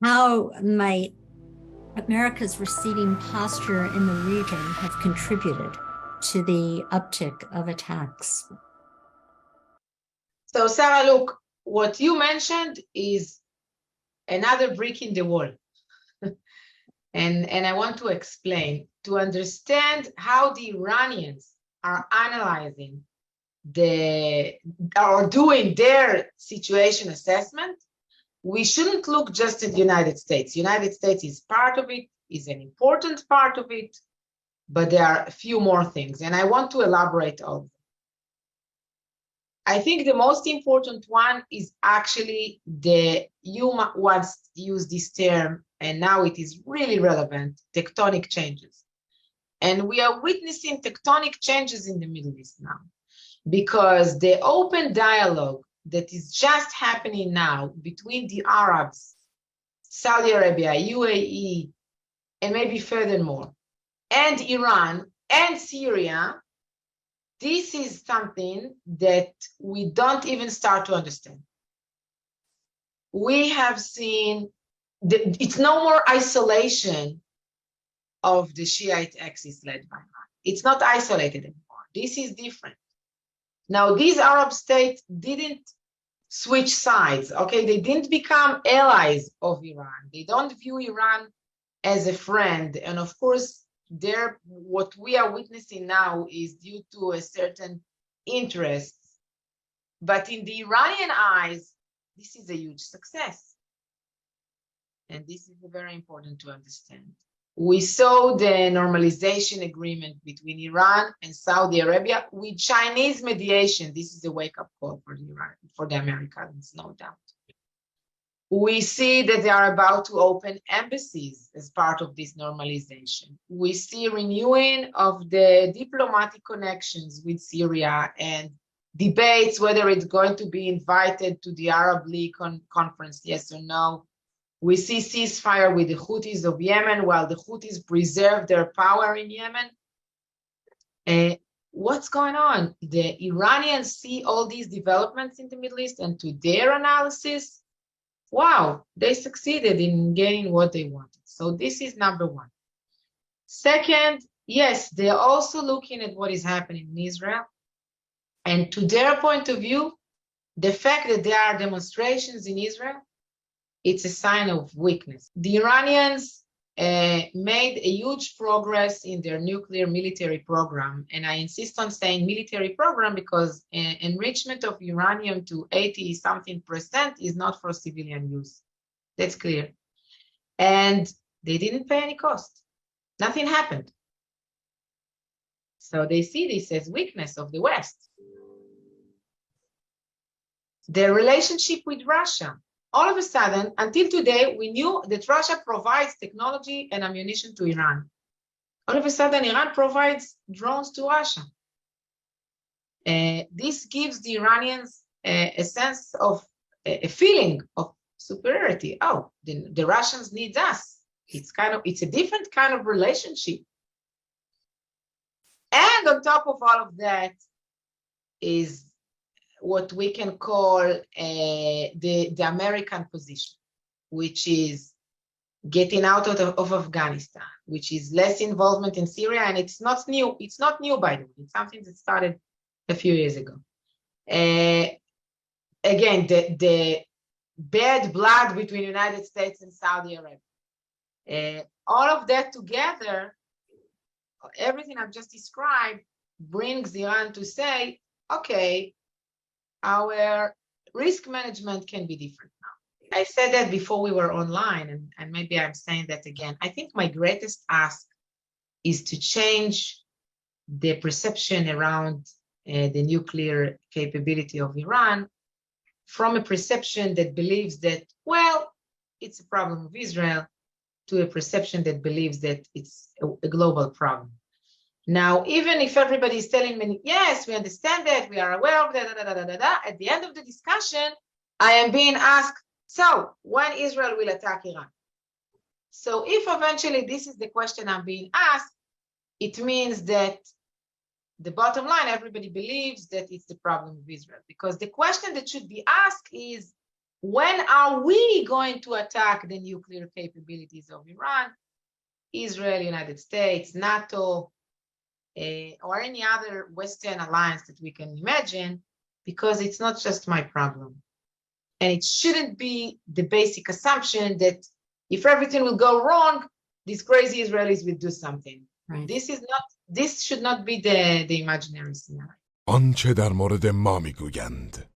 How might America's receding posture in the region have contributed to the uptick of attacks? So, Sarah, look, what you mentioned is another brick in the wall. and I want to explain, to understand how the Iranians are analyzing or doing their situation assessment. We shouldn't look just at the United States. The United States is part of it, is an important part of it, but there are a few more things, and I want to elaborate on them. I think the most important one is actually you once used this term, and now it is really relevant, tectonic changes. And we are witnessing tectonic changes in the Middle East now, because the open dialogue that is just happening now between the Arabs, Saudi Arabia, UAE, and maybe furthermore, and Iran and Syria, this is something that we don't even start to understand. We have seen, it's no more isolation of the Shiite axis led by Iran. It's not isolated anymore. This is different. Now, these Arab states didn't switch sides, okay? They didn't become allies of Iran. They don't view Iran as a friend. And of course, what we are witnessing now is due to a certain interest. But in the Iranian eyes, this is a huge success. And this is very important to understand. We saw the normalization agreement between Iran and Saudi Arabia with Chinese mediation. This is a wake-up call for the Americans, no doubt. We see that they are about to open embassies as part of this normalization. We see renewing of the diplomatic connections with Syria and debates whether it's going to be invited to the Arab League conference, yes or no. We see ceasefire with the Houthis of Yemen while the Houthis preserve their power in Yemen. What's going on? The Iranians see all these developments in the Middle East, and to their analysis, wow, they succeeded in getting what they wanted. So this is number one. Second, yes, they're also looking at what is happening in Israel. And to their point of view, the fact that there are demonstrations in Israel, it's a sign of weakness. The Iranians made a huge progress in their nuclear military program. And I insist on saying military program because enrichment of uranium to 80-something% is not for civilian use. That's clear. And they didn't pay any cost. Nothing happened. So they see this as weakness of the West. Their relationship with Russia. All of a sudden, until today, we knew that Russia provides technology and ammunition to Iran. All of a sudden, Iran provides drones to Russia. This gives the Iranians a sense of a feeling of superiority. Oh, the Russians need us. It's a different kind of relationship. And on top of all of that is what we can call the American position, which is getting out of Afghanistan, which is less involvement in Syria, and it's not new. It's not new, by the way. It's something that started a few years ago. Again, the bad blood between the United States and Saudi Arabia. All of that together, everything I've just described, brings Iran to say, okay, our risk management can be different now. I said that before we were online, and maybe I'm saying that again. I think my greatest ask is to change the perception around the nuclear capability of Iran from a perception that believes that, well, it's a problem of Israel, to a perception that believes that it's a global problem. Now, even if everybody is telling me, yes, we understand that, we are aware of that, at the end of the discussion, I am being asked, so when Israel will attack Iran? So if eventually this is the question I'm being asked, it means that the bottom line, everybody believes that it's the problem of Israel. Because the question that should be asked is, when are we going to attack the nuclear capabilities of Iran, Israel, United States, NATO, or any other Western alliance that we can imagine, because it's not just my problem. And it shouldn't be the basic assumption that if everything will go wrong, these crazy Israelis will do something. Right. This should not be the imaginary scenario. آنچه در مورد ما میگویند